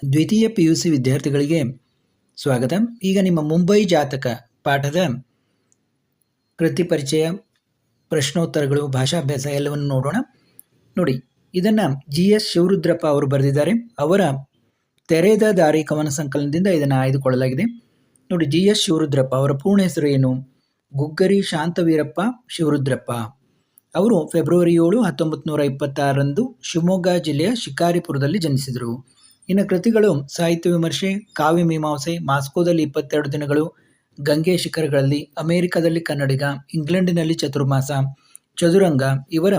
ದ್ವಿತೀಯ PUC ವಿದ್ಯಾರ್ಥಿಗಳಿಗೆ ಸ್ವಾಗತ. ಈಗ ನಿಮ್ಮ ಮುಂಬೈ ಜಾತಕ ಪಾಠದ ಕೃತಿ ಪರಿಚಯ, ಪ್ರಶ್ನೋತ್ತರಗಳು, ಭಾಷಾಭ್ಯಾಸ ಎಲ್ಲವನ್ನು ನೋಡೋಣ. ನೋಡಿ, ಇದನ್ನು GS ಶಿವರುದ್ರಪ್ಪ ಅವರು ಬರೆದಿದ್ದಾರೆ. ಅವರ ತೆರೆದ ದಾರಿ ಕವನ ಸಂಕಲನದಿಂದ ಇದನ್ನು ಆಯ್ದುಕೊಳ್ಳಲಾಗಿದೆ. ನೋಡಿ, GS ಶಿವರುದ್ರಪ್ಪ ಅವರ ಪೂರ್ಣ ಹೆಸರು ಏನು? ಗುಗ್ಗರಿ ಶಾಂತವೀರಪ್ಪ ಶಿವರುದ್ರಪ್ಪ. ಅವರು ಫೆಬ್ರವರಿ 7, 1926ರಂದು ಶಿವಮೊಗ್ಗ ಜಿಲ್ಲೆಯ ಶಿಕಾರಿಪುರದಲ್ಲಿ ಜನಿಸಿದರು. ಇನ್ನು ಕೃತಿಗಳು: ಸಾಹಿತ್ಯ ವಿಮರ್ಶೆ, ಕಾವ್ಯ ಮೀಮಾಂಸೆ, ಮಾಸ್ಕೋದಲ್ಲಿ 22 ದಿನಗಳು, ಗಂಗೆ ಶಿಖರಗಳಲ್ಲಿ, ಅಮೆರಿಕದಲ್ಲಿ ಕನ್ನಡಿಗ, ಇಂಗ್ಲೆಂಡಿನಲ್ಲಿ ಚತುರ್ಮಾಸ, ಚದುರಂಗ, ಇವರ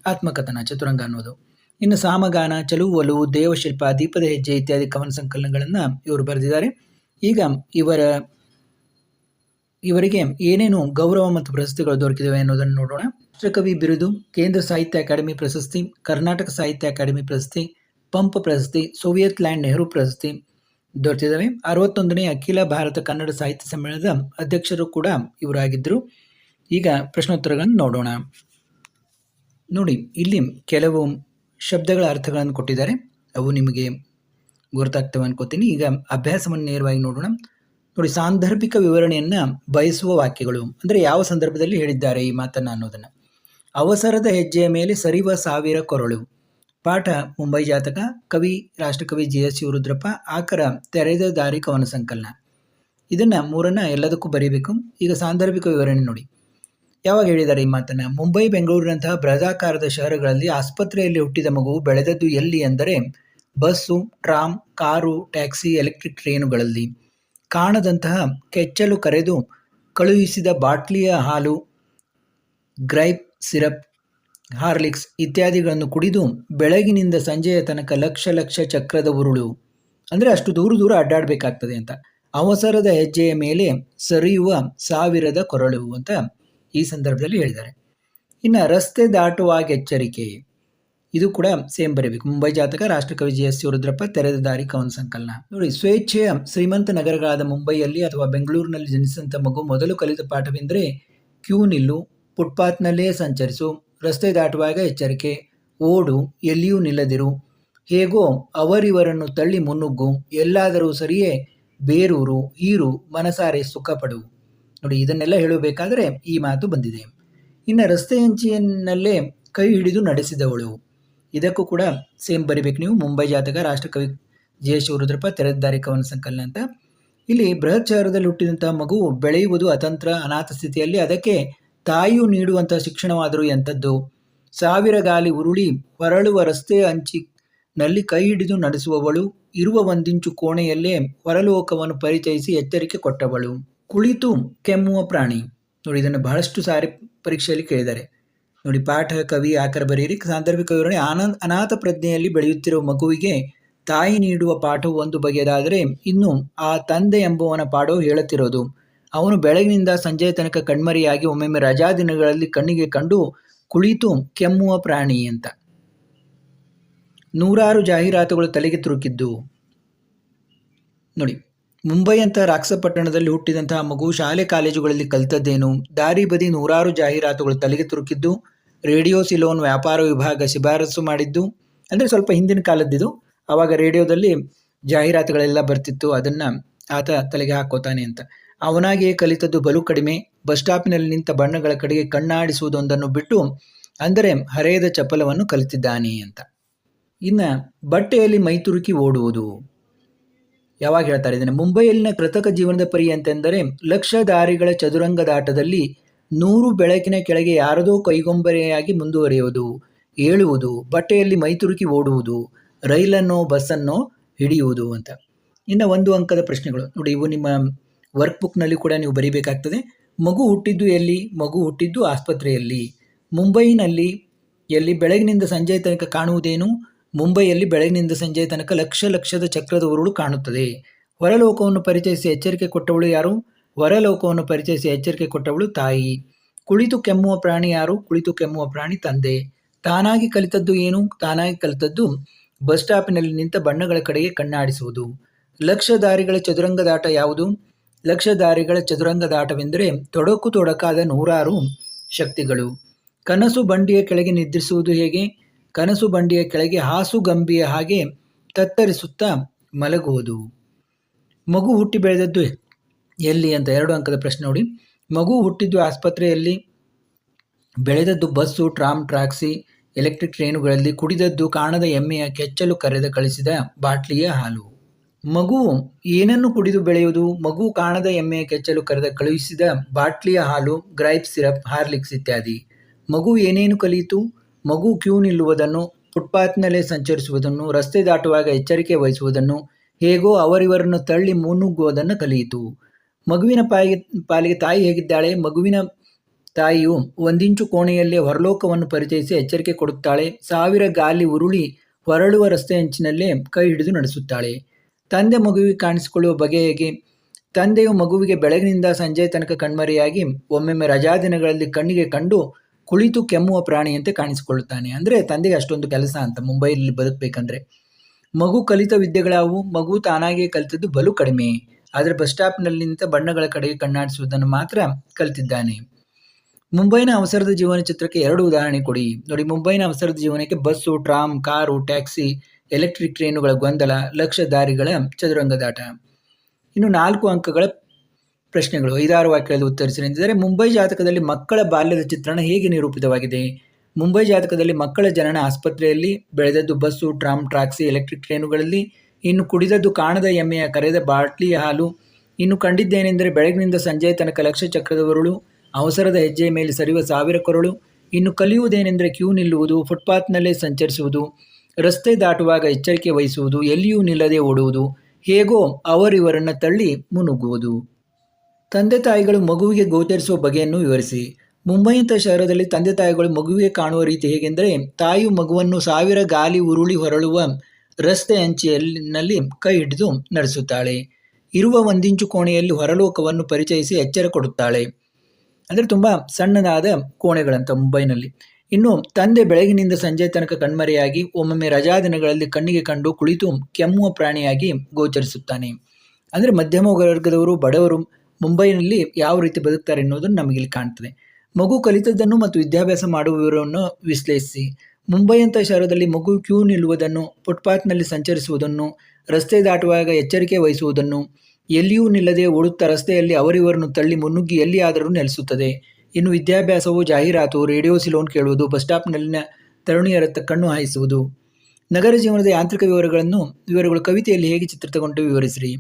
ಆತ್ಮಕಥನ ಚತುರಂಗ ಅನ್ನೋದು. ಇನ್ನು ಸಾಮಗಾನ, ಚಲುವು ಒಲವು, ದೇವಶಿಲ್ಪ, ದೀಪದ ಹೆಜ್ಜೆ ಇತ್ಯಾದಿ ಕವನ ಸಂಕಲನಗಳನ್ನು ಇವರು ಬರೆದಿದ್ದಾರೆ. ಈಗ ಇವರಿಗೆ ಏನೇನು ಗೌರವ ಮತ್ತು ಪ್ರಶಸ್ತಿಗಳು ದೊರಕಿವೆ ಅನ್ನೋದನ್ನು ನೋಡೋಣ. ರಾಷ್ಟ್ರಕವಿ ಬಿರುದು, ಕೇಂದ್ರ ಸಾಹಿತ್ಯ ಅಕಾಡೆಮಿ ಪ್ರಶಸ್ತಿ, ಕರ್ನಾಟಕ ಸಾಹಿತ್ಯ ಅಕಾಡೆಮಿ ಪ್ರಶಸ್ತಿ, ಪಂಪ್ ಪ್ರಶಸ್ತಿ, ಸೋವಿಯತ್ ಲ್ಯಾಂಡ್ ನೆಹರು ಪ್ರಶಸ್ತಿ ದೊರೆತಿದ್ದಾವೆ. 61ನೇ ಅಖಿಲ ಭಾರತ ಕನ್ನಡ ಸಾಹಿತ್ಯ ಸಮ್ಮೇಳನದ ಅಧ್ಯಕ್ಷರು ಕೂಡ ಇವರಾಗಿದ್ದರು. ಈಗ ಪ್ರಶ್ನೋತ್ತರಗಳನ್ನು ನೋಡೋಣ. ನೋಡಿ, ಇಲ್ಲಿ ಕೆಲವು ಶಬ್ದಗಳ ಅರ್ಥಗಳನ್ನು ಕೊಟ್ಟಿದ್ದಾರೆ. ಅವು ನಿಮಗೆ ಗೊತ್ತಾಗ್ತವೆ ಅನ್ಕೋತೀನಿ. ಈಗ ಅಭ್ಯಾಸವನ್ನು ನೇರವಾಗಿ ನೋಡೋಣ. ನೋಡಿ, ಸಾಂದರ್ಭಿಕ ವಿವರಣೆಯನ್ನು ಬಯಸುವ ವಾಕ್ಯಗಳು ಅಂದರೆ ಯಾವ ಸಂದರ್ಭದಲ್ಲಿ ಹೇಳಿದ್ದಾರೆ ಈ ಮಾತನ್ನು ಅನ್ನೋದನ್ನು. ಅವಸರದ ಹೆಜ್ಜೆಯ ಮೇಲೆ ಸರಿವ ಸಾವಿರ ಕೊರಳು. ಪಾಠ ಮುಂಬೈ ಜಾತಕ, ಕವಿ ರಾಷ್ಟ್ರಕವಿ GS ಶಿವರುದ್ರಪ್ಪ, ಆಕರ ತೆರೆದ ದಾರಿ ಕವನ ಸಂಕಲನ. ಇದನ್ನು ಮೂರನ್ನು ಎಲ್ಲದಕ್ಕೂ ಬರೀಬೇಕು. ಈಗ ಸಾಂದರ್ಭಿಕ ವಿವರಣೆ ನೋಡಿ, ಯಾವಾಗ ಹೇಳಿದ್ದಾರೆ ಈ ಮಾತನ್ನು. ಮುಂಬೈ, ಬೆಂಗಳೂರಿನಂತಹ ಬೃಹದಾಕಾರದ ಶಹರಗಳಲ್ಲಿ ಆಸ್ಪತ್ರೆಯಲ್ಲಿ ಹುಟ್ಟಿದ ಮಗುವು ಬೆಳೆದದ್ದು ಎಲ್ಲಿ ಅಂದರೆ bus, tram, car, taxi, electric ಟ್ರೇನುಗಳಲ್ಲಿ. ಕಾಣದಂತಹ ಕೆಚ್ಚಲು ಕರೆದು ಕಳುಹಿಸಿದ ಬಾಟ್ಲಿಯ ಹಾಲು, ಗ್ರೈಪ್ ಸಿರಪ್, ಹಾರ್ಲಿಕ್ಸ್ ಇತ್ಯಾದಿಗಳನ್ನು ಕುಡಿದು ಬೆಳಗಿನಿಂದ ಸಂಜೆಯ ತನಕ ಲಕ್ಷ ಲಕ್ಷ ಚಕ್ರದ ಉರುಳು, ಅಂದರೆ ಅಷ್ಟು ದೂರ ಅಡ್ಡಾಡಬೇಕಾಗ್ತದೆ ಅಂತ. ಅವಸರದ ಹೆಜ್ಜೆಯ ಮೇಲೆ ಸರಿಯುವ ಸಾವಿರದ ಕೊರಳು ಅಂತ ಈ ಸಂದರ್ಭದಲ್ಲಿ ಹೇಳಿದ್ದಾರೆ. ಇನ್ನು ರಸ್ತೆ ದಾಟುವಾಗ ಎಚ್ಚರಿಕೆ, ಇದು ಕೂಡ ಸೇಮ್ ಬರೀಬೇಕು. ಮುಂಬೈ ಜಾತಕ, ರಾಷ್ಟ್ರಕವಿ GS ಶಿವರುದ್ರಪ್ಪ, ತೆರೆದ ದಾರಿ ಕವನ ಸಂಕಲನ. ನೋಡಿ, ಸ್ವೇಚ್ಛೆಯ ಶ್ರೀಮಂತ ನಗರಗಳಾದ ಮುಂಬೈಯಲ್ಲಿ ಅಥವಾ ಬೆಂಗಳೂರಿನಲ್ಲಿ ಜನಿಸಿದಂಥ ಮಗು ಮೊದಲು ಕಲಿತ ಪಾಠವೆಂದರೆ ಕ್ಯೂ ನಿಲ್ಲು, ಫುಟ್ಪಾತ್ನಲ್ಲೇ ಸಂಚರಿಸು, ರಸ್ತೆ ದಾಟುವಾಗ ಎಚ್ಚರಿಕೆ, ಓಡು, ಎಲ್ಲಿಯೂ ನಿಲ್ಲದಿರು, ಹೇಗೋ ಅವರಿವರನ್ನು ತಳ್ಳಿ ಮುನ್ನುಗ್ಗು, ಎಲ್ಲಾದರೂ ಸರಿಯೇ ಬೇರೂರು, ಈರು, ಮನಸಾರೆ ಸುಖಪಡು. ನೋಡಿ, ಇದನ್ನೆಲ್ಲ ಹೇಳಬೇಕಾದರೆ ಈ ಮಾತು ಬಂದಿದೆ. ಇನ್ನು ರಸ್ತೆಯಂಚಿನಲ್ಲೇ ಕೈ ಹಿಡಿದು ನಡೆಸಿದವಳು, ಇದಕ್ಕೂ ಕೂಡ ಸೇಮ್ ಬರಿಬೇಕು ನೀವು. ಮುಂಬೈ ಜಾತಕ, ರಾಷ್ಟ್ರಕವಿ GS ಶಿವರುದ್ರಪ್ಪ, ತೆರೆದ ದಾರಿ ಕವನ ಸಂಕಲನ ಅಂತ. ಇಲ್ಲಿ ಬೃಹತ್ ಶಹರದಲ್ಲಿ ಹುಟ್ಟಿದಂತಹ ಮಗುವು ಬೆಳೆಯುವುದು ಅತಂತ್ರ, ಅನಾಥ ಸ್ಥಿತಿಯಲ್ಲಿ. ಅದಕ್ಕೆ ತಾಯಿಯು ನೀಡುವಂತಹ ಶಿಕ್ಷಣವಾದರೂ ಎಂಥದ್ದು. ಸಾವಿರ ಗಾಲಿ ಉರುಳಿ ಹೊರಳುವ ರಸ್ತೆಯ ಅಂಚಿನಲ್ಲಿ ಕೈ ಹಿಡಿದು ನಡೆಸುವವಳು, ಇರುವ ಒಂದಿಂಚು ಕೋಣೆಯಲ್ಲೇ ಹೊರಲೋಕವನ್ನು ಪರಿಚಯಿಸಿ ಎಚ್ಚರಿಕೆ ಕೊಟ್ಟವಳು. ಕುಳಿತು ಕೆಮ್ಮುವ ಪ್ರಾಣಿ. ನೋಡಿ, ಇದನ್ನು ಬಹಳಷ್ಟು ಸಾರಿ ಪರೀಕ್ಷೆಯಲ್ಲಿ ಕೇಳಿದ್ದಾರೆ. ನೋಡಿ, ಪಾಠ, ಕವಿ, ಆಕರ ಬರೆಯಿರಿ. ಸಾಂದರ್ಭಿಕ ವಿವರಣೆ: ಅನಾಥ ಪ್ರಜ್ಞೆಯಲ್ಲಿ ಬೆಳೆಯುತ್ತಿರುವ ಮಗುವಿಗೆ ತಾಯಿ ನೀಡುವ ಪಾಠವು ಒಂದು ಬಗೆಯದಾದರೆ ಇನ್ನು ಆ ತಂದೆ ಎಂಬುವನ ಪಾಠವು ಹೇಳುತ್ತಿರೋದು. ಅವನು ಬೆಳಗಿನಿಂದ ಸಂಜೆಯ ತನಕ ಕಣ್ಮರಿಯಾಗಿ ಒಮ್ಮೊಮ್ಮೆ ರಜಾ ದಿನಗಳಲ್ಲಿ ಕಣ್ಣಿಗೆ ಕಂಡು ಕುಳಿತು ಕೆಮ್ಮುವ ಪ್ರಾಣಿ ಅಂತ. ನೂರಾರು ಜಾಹೀರಾತುಗಳು ತಲೆಗೆ ತುರುಕಿದ್ದು. ನೋಡಿ, ಮುಂಬೈ ಅಂತ ರಾಕ್ಷಸಪಟ್ಟಣದಲ್ಲಿ ಹುಟ್ಟಿದಂತಹ ಮಗು ಶಾಲೆ ಕಾಲೇಜುಗಳಲ್ಲಿ ಕಲಿತದ್ದೇನು? ದಾರಿ ಬದಿ ನೂರಾರು ಜಾಹೀರಾತುಗಳು ತಲೆಗೆ ತುರುಕಿದ್ದು, ರೇಡಿಯೋ ಸಿಲೋನ್ ವ್ಯಾಪಾರ ವಿಭಾಗ ಶಿಫಾರಸು ಮಾಡಿದ್ದು, ಅಂದರೆ ಸ್ವಲ್ಪ ಹಿಂದಿನ ಕಾಲದ್ದಿದು. ಆವಾಗ ರೇಡಿಯೋದಲ್ಲಿ ಜಾಹೀರಾತುಗಳೆಲ್ಲ ಬರ್ತಿತ್ತು, ಅದನ್ನು ಆತ ತಲೆಗೆ ಹಾಕೋತಾನೆ ಅಂತ. ಅವನಾಗಿಯೇ ಕಲಿತದ್ದು ಬಲು ಕಡಿಮೆ. ಬಸ್ ಸ್ಟಾಪಿನಲ್ಲಿ ನಿಂತ ಬಣ್ಣಗಳ ಕಡೆಗೆ ಕಣ್ಣಾಡಿಸುವುದೊಂದನ್ನು ಬಿಟ್ಟು ಅಂದರೆ ಹರೆಯದ ಚಪಲವನ್ನು ಕಲಿತಿದ್ದಾನೆ ಅಂತ. ಇನ್ನು ಬಟ್ಟೆಯಲ್ಲಿ ಮೈತುರುಕಿ ಓಡುವುದು, ಯಾವಾಗ ಹೇಳ್ತಾರೆ ಇದನ್ನು? ಮುಂಬೈಯಲ್ಲಿನ ಕೃತಕ ಜೀವನದ ಪರಿ ಎಂತೆಂದರೆ ಲಕ್ಷ ದಾರಿಗಳ ಚದುರಂಗದಾಟದಲ್ಲಿ 100 ಬೆಳಕಿನ ಕೆಳಗೆ ಯಾರದೋ ಕೈಗೊಂಬರೆಯಾಗಿ ಮುಂದುವರಿಯುವುದು, ಏಳುವುದು, ಬಟ್ಟೆಯಲ್ಲಿ ಮೈತುರುಕಿ ಓಡುವುದು, ರೈಲನ್ನೋ ಬಸ್ಸನ್ನೋ ಹಿಡಿಯುವುದು ಅಂತ. ಇನ್ನು 1 ಅಂಕದ ಪ್ರಶ್ನೆಗಳು ನೋಡಿ, ಇವು ನಿಮ್ಮ ವರ್ಕ್ ಬುಕ್ನಲ್ಲಿ ಕೂಡ ನೀವು ಬರೀಬೇಕಾಗ್ತದೆ. ಮಗು ಹುಟ್ಟಿದ್ದು ಎಲ್ಲಿ? ಮಗು ಹುಟ್ಟಿದ್ದು ಆಸ್ಪತ್ರೆಯಲ್ಲಿ. ಮುಂಬೈನಲ್ಲಿ ಎಲ್ಲಿ? ಬೆಳಗಿನಿಂದ ಸಂಜೆಯ ತನಕ ಕಾಣುವುದೇನು? ಮುಂಬೈಯಲ್ಲಿ ಬೆಳಗಿನಿಂದ ಸಂಜೆಯ ತನಕ ಲಕ್ಷ ಲಕ್ಷದ ಚಕ್ರದ ಉರುಳು ಕಾಣುತ್ತದೆ. ಹೊರಲೋಕವನ್ನು ಪರಿಚಯಿಸಿ ಎಚ್ಚರಿಕೆ ಕೊಟ್ಟವಳು ಯಾರು? ಹೊರಲೋಕವನ್ನು ಪರಿಚಯಿಸಿ ಎಚ್ಚರಿಕೆ ಕೊಟ್ಟವಳು ತಾಯಿ. ಕುಳಿತು ಕೆಮ್ಮುವ ಪ್ರಾಣಿ ಯಾರು? ಕುಳಿತು ಕೆಮ್ಮುವ ಪ್ರಾಣಿ ತಂದೆ. ತಾನಾಗಿ ಕಲಿತದ್ದು ಏನು? ತಾನಾಗಿ ಕಲಿತದ್ದು ಬಸ್ ಸ್ಟಾಪಿನಲ್ಲಿ ನಿಂತ ಬಣ್ಣಗಳ ಕಡೆಗೆ ಕಣ್ಣಾಡಿಸುವುದು. ಲಕ್ಷ ದಾರಿಗಳ ಚದುರಂಗದಾಟ ಯಾವುದು? ಲಕ್ಷ ದಾರಿಗಳ ಚದುರಂಗದಾಟವೆಂದರೆ ತೊಡಕಾದ ನೂರಾರು ಶಕ್ತಿಗಳು. ಕನಸು ಬಂಡಿಯ ಕೆಳಗೆ ನಿದ್ರಿಸುವುದು ಹೇಗೆ? ಕನಸು ಬಂಡಿಯ ಕೆಳಗೆ ಹಾಸುಗಂಬಿಯ ಹಾಗೆ ತತ್ತರಿಸುತ್ತಾ ಮಲಗುವುದು. ಮಗು ಹುಟ್ಟಿ ಬೆಳೆದದ್ದು ಎಲ್ಲಿ ಅಂತ 2 ಅಂಕದ ಪ್ರಶ್ನೆ ನೋಡಿ. ಮಗು ಹುಟ್ಟಿದ್ದು ಆಸ್ಪತ್ರೆಯಲ್ಲಿ, ಬೆಳೆದದ್ದು ಬಸ್ಸು, ಟ್ರಾಮ್, ಟ್ಯಾಕ್ಸಿ, ಎಲೆಕ್ಟ್ರಿಕ್ ಟ್ರೈನುಗಳಲ್ಲಿ, ಕುಡಿದದ್ದು ಕಾಣದ ಎಮ್ಮೆಯ ಕೆಚ್ಚಲು ಕರೆದ ಕಳಿಸಿದ ಬಾಟ್ಲಿಯ ಹಾಲು. ಮಗು ಏನನ್ನು ಕುಡಿದು ಬೆಳೆಯುವುದು? ಮಗು ಕಾಣದ ಎಮ್ಮೆಯ ಕೆಚ್ಚಲು ಕರೆದ ಕಳುಹಿಸಿದ ಬಾಟ್ಲಿಯ ಹಾಲು, ಗ್ರೈಪ್ ಸಿರಪ್, ಹಾರ್ಲಿಕ್ಸ್ ಇತ್ಯಾದಿ. ಮಗು ಏನೇನು ಕಲಿಯಿತು? ಮಗು ಕ್ಯೂ ನಿಲ್ಲುವುದನ್ನು, ಫುಟ್ಪಾತ್ನಲ್ಲೇ ಸಂಚರಿಸುವುದನ್ನು, ರಸ್ತೆ ದಾಟುವಾಗ ಎಚ್ಚರಿಕೆ ವಹಿಸುವುದನ್ನು, ಹೇಗೋ ಅವರಿವರನ್ನು ತಳ್ಳಿ ಮುನ್ನುಗ್ಗುವುದನ್ನು ಕಲಿಯಿತು. ಮಗುವಿನ ಪಾಲಿಗೆ ತಾಯಿ ಹೇಗಿದ್ದಾಳೆ? ಮಗುವಿನ ತಾಯಿಯು ಒಂದಿಂಚು ಕೋಣೆಯಲ್ಲೇ ಹೊರಲೋಕವನ್ನು ಪರಿಚಯಿಸಿ ಎಚ್ಚರಿಕೆ ಕೊಡುತ್ತಾಳೆ. 1000 ಗಾಲಿ ಉರುಳಿ ಹೊರಳುವ ರಸ್ತೆ ಅಂಚಿನಲ್ಲೇ ಕೈ ಹಿಡಿದು ನಡೆಸುತ್ತಾಳೆ. ತಂದೆ ಮಗುವಿಗೆ ಕಾಣಿಸಿಕೊಳ್ಳುವ ಬಗೆ ಹೇಗೆ? ತಂದೆಯು ಮಗುವಿಗೆ ಬೆಳಗಿನಿಂದ ಸಂಜೆ ತನಕ ಕಣ್ಮರೆಯಾಗಿ ಒಮ್ಮೊಮ್ಮೆ ರಜಾದಿನಗಳಲ್ಲಿ ಕಣ್ಣಿಗೆ ಕಂಡು ಕುಳಿತು ಕೆಮ್ಮುವ ಪ್ರಾಣಿಯಂತೆ ಕಾಣಿಸಿಕೊಳ್ಳುತ್ತಾನೆ. ಅಂದರೆ ತಂದೆಗೆ ಅಷ್ಟೊಂದು ಕೆಲಸ ಅಂತ ಮುಂಬೈಯಲ್ಲಿ ಬದುಕಬೇಕಂದ್ರೆ. ಮಗು ಕಲಿತ ವಿದ್ಯೆಗಳಾವು? ಮಗು ತಾನಾಗಿಯೇ ಕಲಿತದ್ದು ಬಲು ಕಡಿಮೆ. ಆದರೆ ಬಸ್ ಸ್ಟಾಪ್ನಲ್ಲಿ ನಿಂತ ಬಣ್ಣಗಳ ಕಡೆಗೆ ಕಣ್ಣಾಡಿಸುವುದನ್ನು ಮಾತ್ರ ಕಲಿತಿದ್ದಾನೆ. ಮುಂಬೈನ ಅವಸರದ ಜೀವನ ಚಿತ್ರಕ್ಕೆ 2 ಉದಾಹರಣೆ ಕೊಡಿ. ನೋಡಿ, ಮುಂಬೈನ ಅವಸರದ ಜೀವನಕ್ಕೆ bus, tram, car, taxi, electric ಟ್ರೈನುಗಳ ಗೊಂದಲ, ಲಕ್ಷ ದಾರಿಗಳ ಚದುರಂಗದಾಟ. ಇನ್ನು 4 ಅಂಕಗಳ ಪ್ರಶ್ನೆಗಳು. 5-6 ವಾಕ್ಯಗಳಲ್ಲಿ ಉತ್ತರಿಸಿರಿ ಎಂದಿದ್ದಾರೆ. ಮುಂಬೈ ಜಾತಕದಲ್ಲಿ ಮಕ್ಕಳ ಬಾಲ್ಯದ ಚಿತ್ರಣ ಹೇಗೆ ನಿರೂಪಿತವಾಗಿದೆ? ಮುಂಬೈ ಜಾತಕದಲ್ಲಿ ಮಕ್ಕಳ ಜನನ ಆಸ್ಪತ್ರೆಯಲ್ಲಿ, ಬೆಳೆದದ್ದು ಬಸ್ಸು, ಟ್ರಾಮ್, ಟ್ಯಾಕ್ಸಿ, ಎಲೆಕ್ಟ್ರಿಕ್ ಟ್ರೈನುಗಳಲ್ಲಿ, ಇನ್ನು ಕುಡಿದದ್ದು ಕಾಣದ ಎಮ್ಮೆಯ ಕರೆದ ಬಾಟ್ಲಿಯ ಹಾಲು, ಇನ್ನು ಕಂಡಿದ್ದೇನೆಂದರೆ ಬೆಳಗಿನಿಂದ ಸಂಜೆಯ ತನಕ ಲಕ್ಷ ಚಕ್ರದ ಉರುಳು, ಅವಸರದ ಹೆಜ್ಜೆಯ ಮೇಲೆ ಸರಿಯುವ 1000 ಕೊರಳು, ಇನ್ನು ಕಲಿಯುವುದೇನೆಂದರೆ ಕ್ಯೂ ನಿಲ್ಲುವುದು, ಫುಟ್ಪಾತ್ನಲ್ಲೇ ಸಂಚರಿಸುವುದು, ರಸ್ತೆ ದಾಟುವಾಗ ಎಚ್ಚರಿಕೆ ವಹಿಸುವುದು, ಎಲ್ಲಿಯೂ ನಿಲ್ಲದೆ ಓಡುವುದು, ಹೇಗೋ ಅವರಿವರನ್ನು ತಳ್ಳಿ ಮುನ್ನುಗ್ಗುವುದು. ತಂದೆ ತಾಯಿಗಳು ಮಗುವಿಗೆ ಗೋಚರಿಸುವ ಬಗೆಯನ್ನು ವಿವರಿಸಿ. ಮುಂಬೈಯಂಥ ಶಹರದಲ್ಲಿ ತಂದೆ ತಾಯಿಗಳು ಮಗುವಿಗೆ ಕಾಣುವ ರೀತಿ ಹೇಗೆಂದರೆ, ತಾಯಿಯು ಮಗುವನ್ನು 1000 ಗಾಲಿ ಉರುಳಿ ಹೊರಳುವ ರಸ್ತೆ ಅಂಚಿನಲ್ಲಿ ಕೈ ಹಿಡಿದು ನಡೆಸುತ್ತಾಳೆ. ಇರುವ ಒಂದಿಂಚು ಕೋಣೆಯಲ್ಲಿ ಹೊರಲೋಕವನ್ನು ಪರಿಚಯಿಸಿ ಎಚ್ಚರ ಕೊಡುತ್ತಾಳೆ. ಅಂದರೆ ತುಂಬ ಸಣ್ಣದಾದ ಕೋಣೆಗಳಂತ ಮುಂಬೈನಲ್ಲಿ. ಇನ್ನು ತಂದೆ ಬೆಳಗಿನಿಂದ ಸಂಜೆ ತನಕ ಕಣ್ಮರೆಯಾಗಿ ಒಮ್ಮೊಮ್ಮೆ ರಜಾದಿನಗಳಲ್ಲಿ ಕಣ್ಣಿಗೆ ಕಂಡು ಕುಳಿತು ಕೆಮ್ಮುವ ಪ್ರಾಣಿಯಾಗಿ ಗೋಚರಿಸುತ್ತಾನೆ. ಅಂದರೆ ಮಧ್ಯಮ ವರ್ಗದವರು, ಬಡವರು ಮುಂಬೈನಲ್ಲಿ ಯಾವ ರೀತಿ ಬದುಕ್ತಾರೆ ಎನ್ನುವುದನ್ನು ನಮಗಿಲ್ಲಿ ಕಾಣ್ತದೆ. ಮಗು ಕಲಿತದ್ದನ್ನು ಮತ್ತು ವಿದ್ಯಾಭ್ಯಾಸ ಮಾಡುವ ವಿವರವನ್ನು ವಿಶ್ಲೇಷಿಸಿ. ಮುಂಬೈಯಂಥ ಶಹರದಲ್ಲಿ ಮಗು ಕ್ಯೂ ನಿಲ್ಲುವುದನ್ನು, ಫುಟ್ಪಾತ್ನಲ್ಲಿ ಸಂಚರಿಸುವುದನ್ನು, ರಸ್ತೆ ದಾಟುವಾಗ ಎಚ್ಚರಿಕೆ ವಹಿಸುವುದನ್ನು, ಎಲ್ಲಿಯೂ ನಿಲ್ಲದೆ ಓಡುತ್ತಾ ರಸ್ತೆಯಲ್ಲಿ ಅವರಿವರನ್ನು ತಳ್ಳಿ ಮುನ್ನುಗ್ಗಿ ಎಲ್ಲಿಯಾದರೂ ನೆಲೆಸುತ್ತದೆ. ಇನ್ನು ವಿದ್ಯಾಭ್ಯಾಸವು ಜಾಹೀರಾತು, ರೇಡಿಯೋ ಸಿಲೋನ್ ಕೇಳುವುದು, ಬಸ್ ಸ್ಟಾಪ್ನಲ್ಲಿನ ತರುಣಿಯರತ್ತ ಕಣ್ಣು ಹಾಯಿಸುವುದು. ನಗರ ಜೀವನದ ಯಾಂತ್ರಿಕ ವಿವರಗಳು ಕವಿತೆಯಲ್ಲಿ ಹೇಗೆ ಚಿತ್ರಿತಗೊಂಡು ವಿವರಿಸಿರಿ.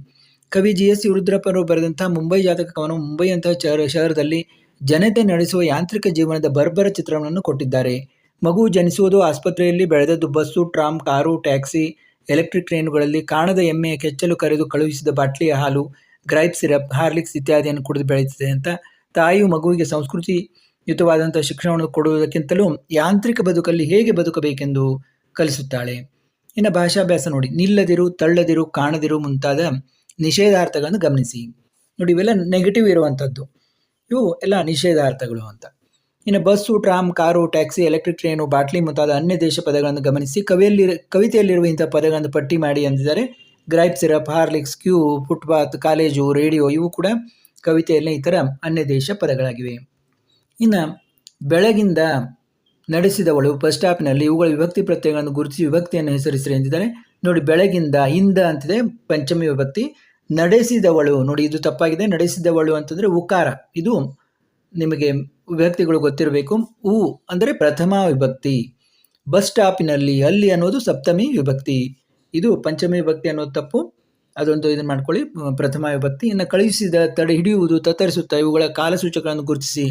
ಕವಿ GS ರುದ್ರಪ್ಪರು ಬರೆದಂತಹ ಮುಂಬೈ ಜಾತಕ ಕವನ ಮುಂಬೈಯಂತಹ ಶಹರದಲ್ಲಿ ಜನತೆ ನಡೆಸುವ ಯಾಂತ್ರಿಕ ಜೀವನದ ಬರ್ಬರ ಚಿತ್ರಣವನ್ನು ಕೊಟ್ಟಿದ್ದಾರೆ. ಮಗು ಜನಿಸುವುದು ಆಸ್ಪತ್ರೆಯಲ್ಲಿ, ಬೆಳೆದದ್ದು bus, tram, car, taxi, electric ಟ್ರೈನುಗಳಲ್ಲಿ, ಕಾಣದ ಎಮ್ಮೆಯ ಕೆಚ್ಚಲು ಕರೆದು ಕಳುಹಿಸಿದ ಬಾಟ್ಲಿಯ ಹಾಲು, ಗ್ರೈಪ್ ಸಿರಪ್, ಹಾರ್ಲಿಕ್ಸ್ ಇತ್ಯಾದಿಯನ್ನು ಕುಡಿದು ಬೆಳೆಯುತ್ತದೆ ಅಂತ. ತಾಯಿಯು ಮಗುವಿಗೆ ಸಂಸ್ಕೃತಿಯುತವಾದಂಥ ಶಿಕ್ಷಣವನ್ನು ಕೊಡುವುದಕ್ಕಿಂತಲೂ ಯಾಂತ್ರಿಕ ಬದುಕಲ್ಲಿ ಹೇಗೆ ಬದುಕಬೇಕೆಂದು ಕಲಿಸುತ್ತಾಳೆ. ಇನ್ನು ಭಾಷಾಭ್ಯಾಸ ನೋಡಿ. ನಿಲ್ಲದಿರು, ತಳ್ಳದಿರು, ಕಾಣದಿರು ಮುಂತಾದ ನಿಷೇಧಾರ್ಥಗಳನ್ನು ಗಮನಿಸಿ. ನೋಡಿ, ಇವೆಲ್ಲ ನೆಗೆಟಿವ್ ಇರುವಂಥದ್ದು. ಇವು ಎಲ್ಲ ನಿಷೇಧಾರ್ಥಗಳು ಅಂತ. ಇನ್ನು bus, tram, car, taxi, electric train, bottle ಮುಂತಾದ ಅನ್ಯ ದೇಶ ಪದಗಳನ್ನು ಗಮನಿಸಿ ಕವಿತೆಯಲ್ಲಿರುವ ಇಂಥ ಪದಗಳನ್ನು ಪಟ್ಟಿ ಮಾಡಿ ಎಂದಿದ್ದಾರೆ. Gripe syrup, Horlicks, queue, footpath, college, radio ಇವು ಕೂಡ ಕವಿತೆಯಲ್ಲಿ ಈ ಥರ ಅನ್ಯ ದೇಶ ಪದಗಳಾಗಿವೆ. ಇನ್ನು ಬೆಳಗಿಂದ ನಡೆಸಿದವಳು, ಬಸ್ ಸ್ಟಾಪ್ನಲ್ಲಿ ಇವುಗಳ ವಿಭಕ್ತಿ ಪ್ರತ್ಯಯಗಳನ್ನು ಗುರುತಿಸಿ ವಿಭಕ್ತಿಯನ್ನು ಹೆಸರಿಸಿರಿ ಎಂದಿದ್ದಾರೆ. ನೋಡಿ, ಬೆಳಗಿಂದ ಇಂದ ಅಂತಿದೆ ಪಂಚಮಿ ವಿಭಕ್ತಿ. ನಡೆಸಿದವಳು ನೋಡಿ, ಇದು ತಪ್ಪಾಗಿದೆ. ನಡೆಸಿದವಳು ಅಂತಂದರೆ ಉಕಾರ, ಇದು ನಿಮಗೆ ವಿಭಕ್ತಿಗಳು ಗೊತ್ತಿರಬೇಕು. ಉ ಅಂದರೆ ಪ್ರಥಮ ವಿಭಕ್ತಿ. ಬಸ್ ಸ್ಟಾಪಿನಲ್ಲಿ, ಅಲ್ಲಿ ಅನ್ನೋದು ಸಪ್ತಮಿ ವಿಭಕ್ತಿ. ಇದು ಪಂಚಮಿ ವಿಭಕ್ತಿ ಅನ್ನೋದು ತಪ್ಪು, ಅದೊಂದು ಇದನ್ನು ಮಾಡ್ಕೊಳ್ಳಿ, ಪ್ರಥಮ ವಿಭಕ್ತಿ. ಇನ್ನು ಕಳುಹಿಸಿದ, ತಡೆ ಹಿಡಿಯುವುದು, ತತ್ತರಿಸುತ್ತಾ ಇವುಗಳ ಕಾಲಸೂಚಕಗಳನ್ನು ಗುರುತಿಸಿ.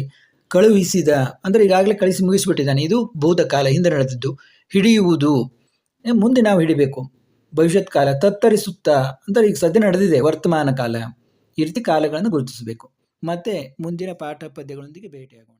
ಕಳುಹಿಸಿದ ಅಂದರೆ ಈಗಾಗಲೇ ಕಳಿಸಿ ಮುಗಿಸಿಬಿಟ್ಟಿದ್ದಾನೆ, ಇದು ಭೂತಕಾಲ, ಹಿಂದೆ ನಡೆದಿದ್ದು. ಹಿಡಿಯುವುದು ಮುಂದೆ ನಾವು ಹಿಡಿಬೇಕು, ಭವಿಷ್ಯತ್ ಕಾಲ. ತತ್ತರಿಸುತ್ತಾ ಅಂದರೆ ಈಗ ಸದ್ಯ ನಡೆದಿದೆ, ವರ್ತಮಾನ ಕಾಲ. ಈ ರೀತಿ ಕಾಲಗಳನ್ನು ಗುರುತಿಸಬೇಕು. ಮತ್ತೆ ಮುಂದಿನ ಪಾಠ ಪದ್ಯಗಳೊಂದಿಗೆ ಭೇಟಿಯಾಗೋಣ.